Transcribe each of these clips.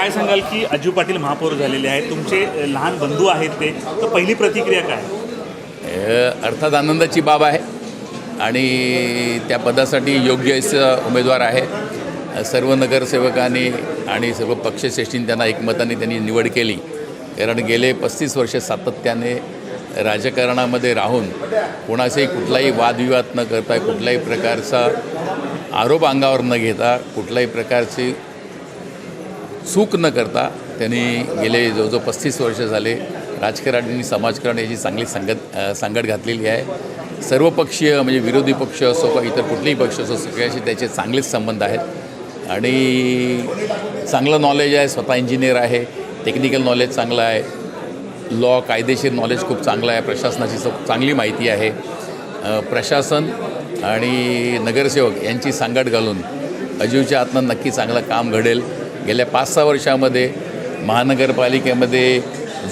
काय सांगाल की अजू पाटील महापौर झालेले आहेत, तुमचे लहान बंधू आहेत ते, तर पहिली प्रतिक्रिया काय? अर्थात आनंदाची बाब आहे आणि त्या पदासाठी योग्य उमेदवार आहे. सर्व नगरसेवकांनी आणि सर्व पक्षश्रेष्ठींनी त्यांना एकमताने त्यांनी निवड केली. कारण गेले 35 वर्ष सातत्याने राजकारणामध्ये राहून कोणाचाही कुठलाही वादविवाद न करता, कुठल्याही प्रकारचा आरोप अंगावर न घेता, कुठल्याही प्रकारची चूक न करता त्यांनी गेले जवळजवळ 35 वर्ष झाले राजकारण आणि समाजकारण याची चांगली सांगड घातलेली आहे. सर्वपक्षीय म्हणजे विरोधी पक्ष असो का इतर कुठलेही पक्ष असो, सगळ्याशी त्याचे चांगलेच संबंध आहेत आणि चांगलं नॉलेज आहे. स्वतः इंजिनियर आहे, टेक्निकल नॉलेज चांगलं आहे, लॉ कायदेशीर नॉलेज खूप चांगलं आहे, प्रशासनाची चांगली माहिती आहे. प्रशासन आणि नगरसेवक यांची सांगड घालून अजूच्या हातनं नक्की चांगलं काम घडेल. गेल्या 5-6 वर्षामध्ये महानगरपालिकेमध्ये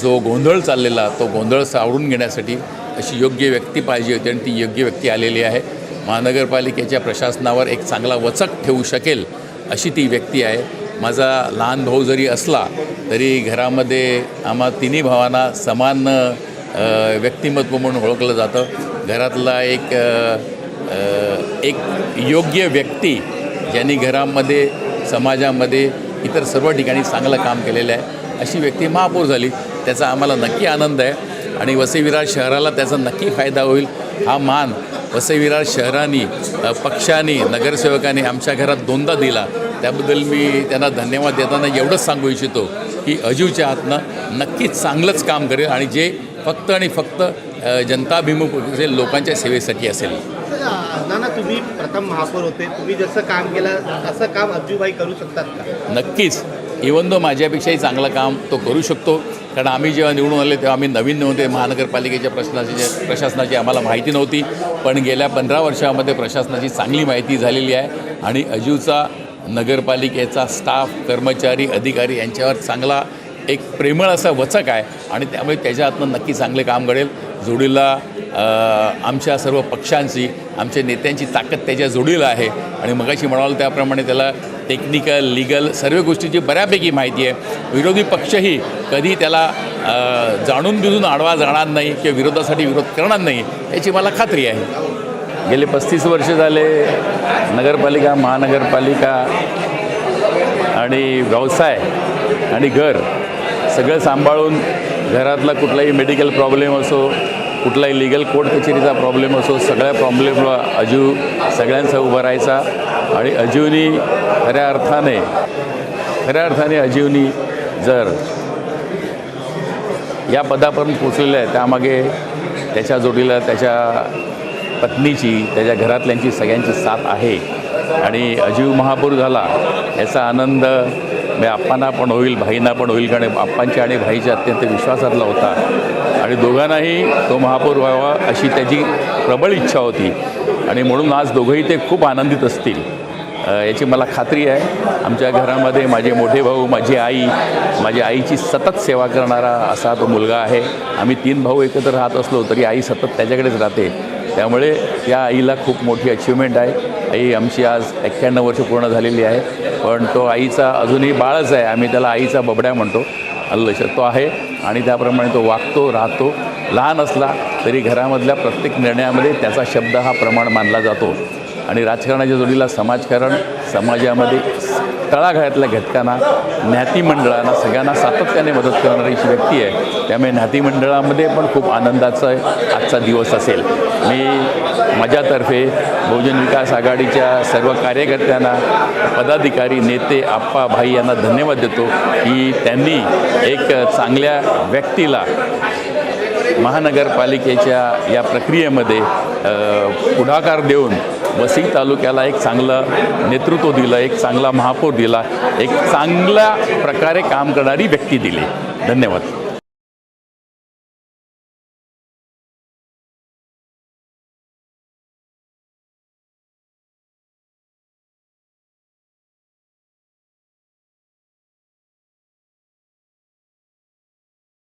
जो गोंधळ चाललेला तो गोंधळ सावरून घेण्यासाठी अशी योग्य व्यक्ती पाहिजे होती आणि ती योग्य व्यक्ती आलेली आहे. महानगरपालिकेच्या प्रशासनावर एक चांगला वचक ठेवू शकेल अशी ती व्यक्ती आहे. माझा लहान भाऊ जरी असला तरी घरामध्ये आम्हा तिन्ही भावांना समान व्यक्तिमत्व म्हणून ओळखलं जातं. घरातला एक योग्य व्यक्ती ज्यांनी घरामध्ये, समाजामध्ये, इतर सर्व ठिकाणी चांगलं काम केलेलं आहे अशी व्यक्ती महापौर झाली. त्याचा आम्हाला नक्की आनंद आहे आणि वसई विरार शहराला त्याचा नक्की फायदा होईल. हा मान वसई विरार शहराने, पक्षाने, नगरसेवकांनी आमच्या घरात 2दा दिला. त्याबद्दल मी त्यांना धन्यवाद देताना एवढंच सांगू इच्छितो की अजूच्या हातनं नक्कीच चांगलंच काम करेल आणि जे फक्त आणि फक्त जनताभिमुख असेल, लोकांच्या सेवेसाठी असेल. नाना, तुम्ही प्रथम महापौर होते, तुम्ही जसं काम केलं तसं काम अज्जूभाई करू शकतात का? नक्कीच. इवन दो माझ्यापेक्षाही चांगलं काम तो करू शकतो. कारण आम्ही जेव्हा निवडून आले तेव्हा आम्ही नवीन नव्हते. महानगरपालिकेच्या प्रशासनाची आम्हाला माहिती नव्हती, पण गेल्या 15 वर्षामध्ये प्रशासनाची चांगली माहिती झालेली आहे आणि अजूचा नगरपालिकेचा स्टाफ, कर्मचारी, अधिकारी यांच्यावर चांगला एक प्रेमळ असा वचक आहे आणि त्यामुळे त्याच्या हातनं नक्की चांगले काम घडेल. जोडीला आमच्या सर्व पक्षांची, आमच्या नेत्यांची ताकद त्याच्या जोडीला आहे आणि मगाशी म्हणाल त्याप्रमाणे त्याला टेक्निकल, लीगल सर्व गोष्टीची बऱ्यापैकी माहिती आहे. विरोधी पक्षही कधी त्याला जाणून बिजून आडवा जाणार नाही किंवा विरोधासाठी विरोध करणार नाही याची मला खात्री आहे. गेले 35 वर्ष झाले नगरपालिका, महानगरपालिका आणि व्यवसाय आणि घर सगळं सांभाळून घरातला कुठलाही मेडिकल प्रॉब्लेम असो, कुठलाही लीगल कोर्ट कचेरीचा प्रॉब्लेम असो, सगळ्या प्रॉब्लेमला अजू सगळ्यांचा उभा राहायचा आणि अजूनी खऱ्या अर्थाने अजूनी जर या पदापर्यंत पोचलेलं आहे त्यामागे त्याच्या जोडीला त्याच्या पत्नीची, त्याच्या घरातल्यांची सगळ्यांची साथ आहे आणि अजू महापौर झाला याचा आनंद आप्पांना पण होईल, भाईंना पण होईल. कारण आप्पांच्या आणि भाईच्या अत्यंत विश्वासातला होता आणि दोघांनाही तो महापौर व्हावा अशी त्याची प्रबळ इच्छा होती आणि म्हणून आज दोघंही ते खूप आनंदित असतील याची मला खात्री आहे. आमच्या घरामध्ये माझे मोठे भाऊ, माझी आई, माझ्या आईची सतत सेवा करणारा असा तो मुलगा आहे. आम्ही 3 भाऊ एकत्र राहत असलो तरी आई सतत त्याच्याकडेच राहते. त्यामुळे त्या आईला खूप मोठी अचिव्हमेंट आहे. आई आमची आज 91 वर्ष पूर्ण झालेली आहे, पण तो आईचा अजूनही बाळच आहे. आम्ही त्याला आईचा बबड्या म्हणतो. लक्षात तो आहे आणि त्याप्रमाणे तो वागतो, राहतो. लहान असला तरी घरामधल्या प्रत्येक निर्णयामध्ये त्याचा शब्द हा प्रमाण मानला जातो आणि राजकारणाच्या जोडीला समाजकारण, समाजामध्ये तळागाळातल्या घटकांना, ज्ञाती मंडळांना, सगळ्यांना सातत्याने मदत करणारी ही व्यक्ती आहे. त्यामुळे ज्ञाती मंडळामध्ये पण खूप आनंदाचा आजचा दिवस असेल. मी माझ्यातर्फे बहुजन विकास आघाडीच्या सर्व कार्यकर्त्यांना, पदाधिकारी, नेते, आप्पा, भाई यांना धन्यवाद देतो की त्यांनी एक चांगल्या व्यक्तीला महानगरपालिकेच्या या प्रक्रियेमध्ये पुढाकार देऊन वसई तालुक्याला एक चांगलं नेतृत्व दिलं, एक चांगला महापौर दिला, एक चांगल्या प्रकारे काम करणारी व्यक्ती दिली. धन्यवाद.